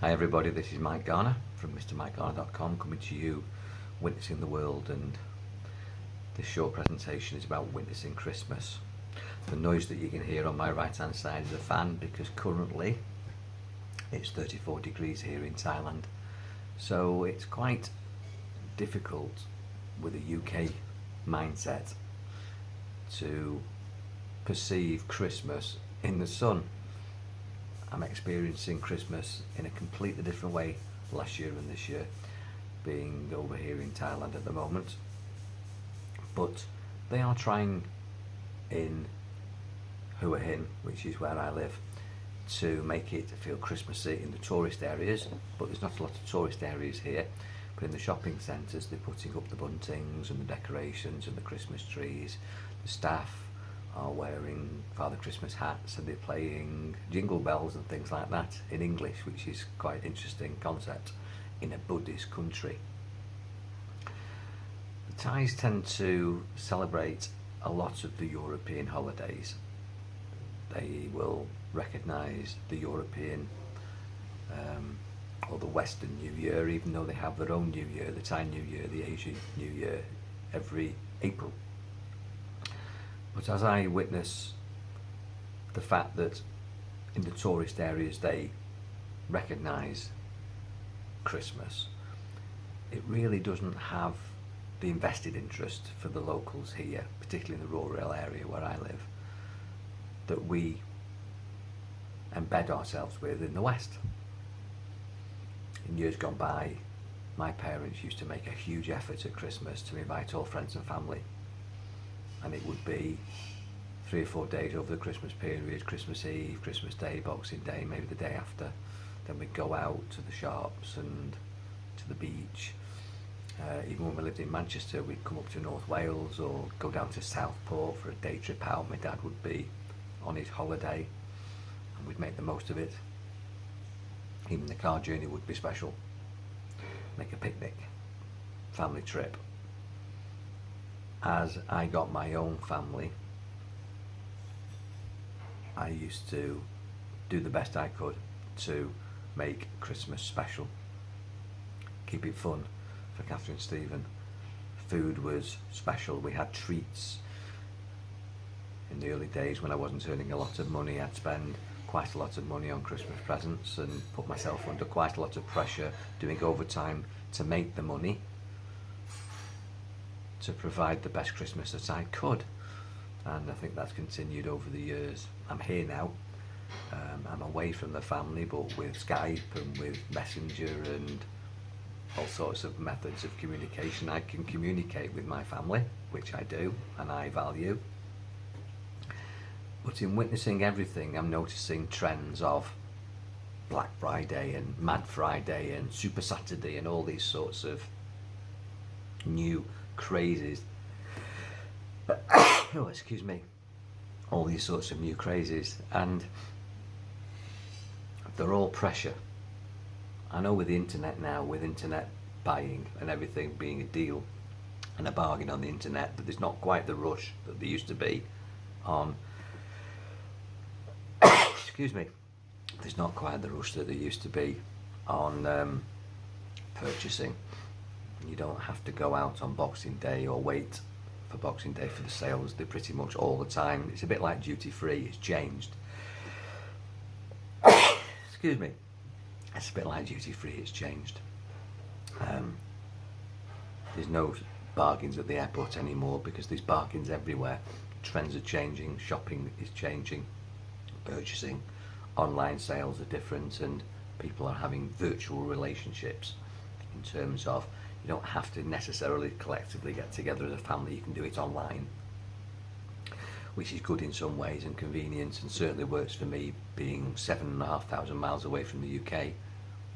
Hi everybody, this is Mike Garner from MrMikeGarner.com coming to you, witnessing the world, and this short presentation is about witnessing Christmas. The noise that you can hear on my right hand side is a fan because currently it's 34 degrees here in Thailand, so it's quite difficult with a UK mindset to perceive Christmas in the sun. I'm experiencing Christmas in a completely different way last year and this year, being over here in Thailand at the moment. But they are trying in Hua Hin, which is where I live, to make it feel Christmassy in the tourist areas, but there's not a lot of tourist areas here. But in the shopping centres they're putting up the buntings and the decorations and the Christmas trees. The staff are wearing Father Christmas hats and they're playing jingle bells and things like that in English, which is quite an interesting concept in a Buddhist country. The Thais tend to celebrate a lot of the European holidays. They will recognise the European or the Western New Year, even though they have their own New Year, the Thai New Year, the Asian New Year, every April. But as I witness the fact that in the tourist areas they recognise Christmas, it really doesn't have the invested interest for the locals here, particularly in the rural area where I live, that we embed ourselves with in the West. In years gone by, my parents used to make a huge effort at Christmas to invite all friends and family. And it would be 3 or 4 days over the Christmas period, Christmas Eve, Christmas Day, Boxing Day, maybe the day after. Then we'd go out to the shops and to the beach. Even when we lived in Manchester, we'd come up to North Wales or go down to Southport for a day trip out. My dad would be on his holiday and we'd make the most of it. Even the car journey would be special. Make a picnic, family trip. As I got my own family, I used to do the best I could to make Christmas special, keep it fun for Catherine and Stephen. Food was special, we had treats. In the early days when I wasn't earning a lot of money, I'd spend quite a lot of money on Christmas presents and put myself under quite a lot of pressure, doing overtime to make the money to provide the best Christmas that I could, and I think that's continued over the years. I'm here now, I'm away from the family, but with Skype and with Messenger and all sorts of methods of communication I can communicate with my family, which I do and I value. But in witnessing everything, I'm noticing trends of Black Friday and Mad Friday and Super Saturday and all these sorts of new crazes. Oh, excuse me. All these sorts of new crazes, and they're all pressure. I know with the internet now, with internet buying and everything being a deal and a bargain on the internet, that there's not quite the rush that there used to be on excuse me, there's not quite the rush that there used to be on purchasing. You don't have to go out on Boxing Day or wait for Boxing Day for the sales. They're pretty much all the time. It's a bit like duty free, it's changed. Excuse me. It's a bit like duty free, it's changed. There's no bargains at the airport anymore because there's bargains everywhere. Trends are changing, shopping is changing, purchasing, online sales are different, and people are having virtual relationships in terms of you don't have to necessarily collectively get together as a family, you can do it online, which is good in some ways and convenient, and certainly works for me being 7,500 miles away from the UK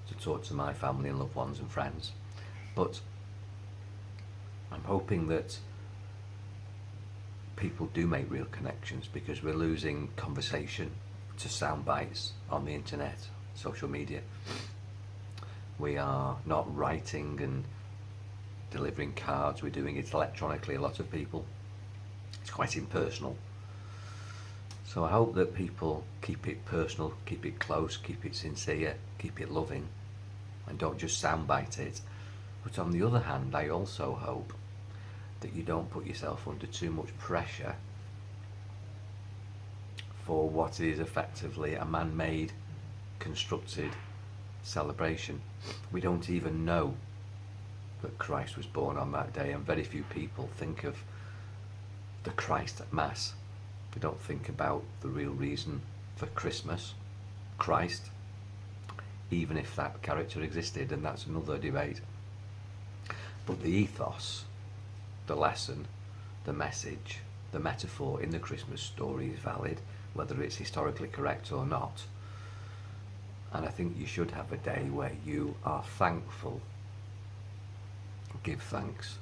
to talk to my family and loved ones and friends. But I'm hoping that people do make real connections, because we're losing conversation to sound bites on the internet, social media. We are not writing and delivering cards, we're doing it electronically, a lot of people. It's quite impersonal. So I hope that people keep it personal, keep it close, keep it sincere, keep it loving, and don't just soundbite it. But on the other hand, I also hope that you don't put yourself under too much pressure for what is effectively a man-made, constructed celebration. We don't even know that Christ was born on that day, and very few people think of the Christ at Mass. They don't think about the real reason for Christmas, Christ, even if that character existed, and that's another debate. But the ethos, the lesson, the message, the metaphor in the Christmas story is valid, whether it's historically correct or not. And I think you should have a day where you are thankful, give thanks,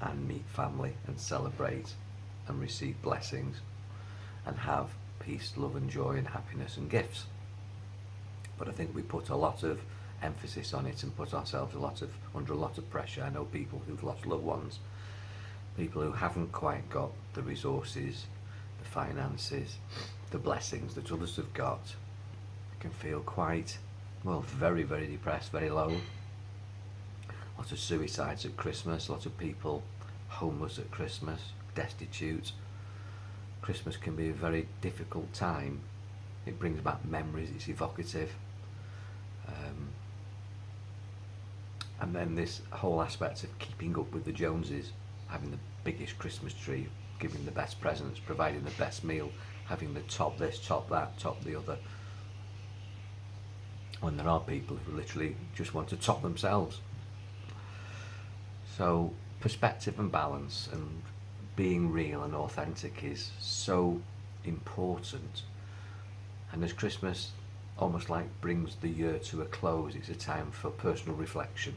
and meet family and celebrate and receive blessings and have peace, love and joy and happiness and gifts. But I think we put a lot of emphasis on it and put ourselves under a lot of pressure. I know people who've lost loved ones, people who haven't quite got the resources, the finances, the blessings that others have got, can feel quite, very, very depressed, very low. Lots of suicides at Christmas, lots of people homeless at Christmas, destitute. Christmas can be a very difficult time. It brings back memories, it's evocative. And then this whole aspect of keeping up with the Joneses, having the biggest Christmas tree, giving the best presents, providing the best meal, having the top this, top that, top the other. When there are people who literally just want to top themselves. So perspective and balance and being real and authentic is so important. And as Christmas almost like brings the year to a close, it's a time for personal reflection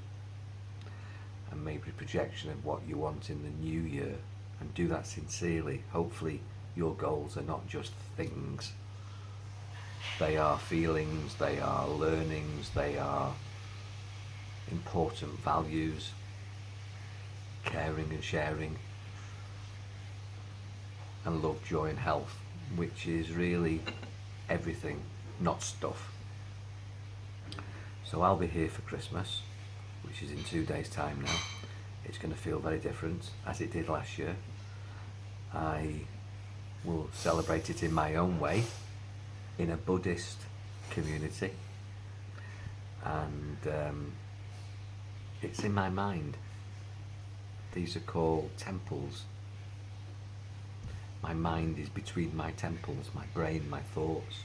and maybe projection of what you want in the new year, and do that sincerely. Hopefully your goals are not just things, they are feelings, they are learnings, they are important values, caring and sharing, and love, joy and health, which is really everything, not stuff. So I'll be here for Christmas, which is in 2 days' time now. It's going to feel very different, as it did last year. I will celebrate it in my own way, in a Buddhist community, and it's in my mind. These are called temples. My mind is between my temples, my brain, my thoughts.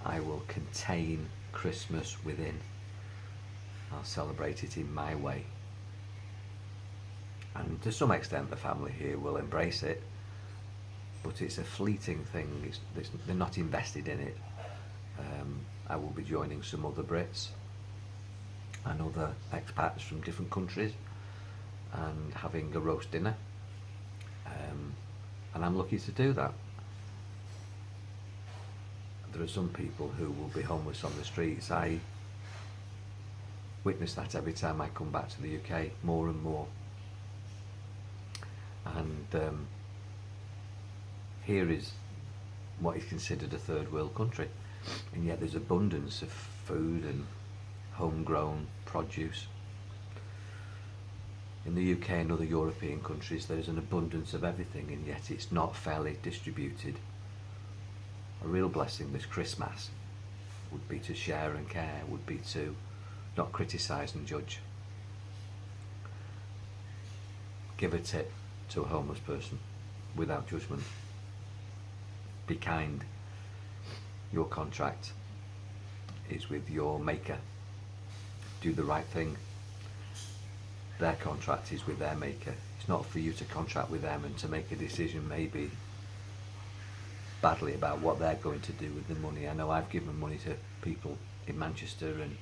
I will contain Christmas within. I'll celebrate it in my way. And to some extent the family here will embrace it, but it's a fleeting thing. They're not invested in it. I will be joining some other Brits and other expats from different countries and having a roast dinner. And I'm lucky to do that. There are some people who will be homeless on the streets. I witness that every time I come back to the UK, more and more. And here is what is considered a third world country, and yet there's abundance of food and homegrown produce. In the UK and other European countries there's an abundance of everything, and yet it's not fairly distributed. A real blessing this Christmas would be to share and care, would be to not criticise and judge. Give a tip to a homeless person without judgment. Be kind. Your contract is with your maker. Do the right thing. Their contract is with their maker. It's not for you to contract with them and to make a decision maybe badly about what they're going to do with the money. I know I've given money to people in Manchester and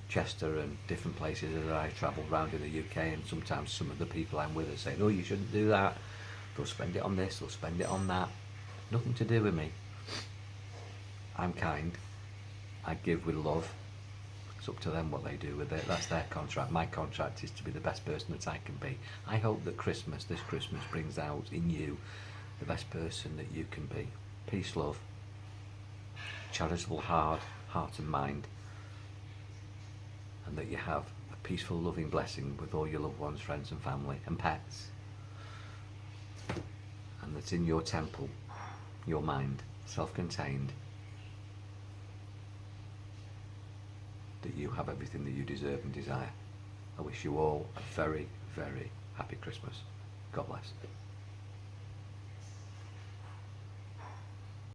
Chester and different places as I travel around in the UK, and sometimes some of the people I'm with are saying, oh, you shouldn't do that, they'll spend it on this, they'll spend it on that. Nothing to do with me. I'm kind, I give with love. It's up to them what they do with it. That's their contract. My contract is to be the best person that I can be. I hope that this Christmas brings out in you the best person that you can be. Peace, love, charitable heart and mind, and that you have a peaceful, loving blessing with all your loved ones, friends and family and pets, and that in your temple, your mind, self-contained, that you have everything that you deserve and desire. I wish you all a very, very happy Christmas. God bless.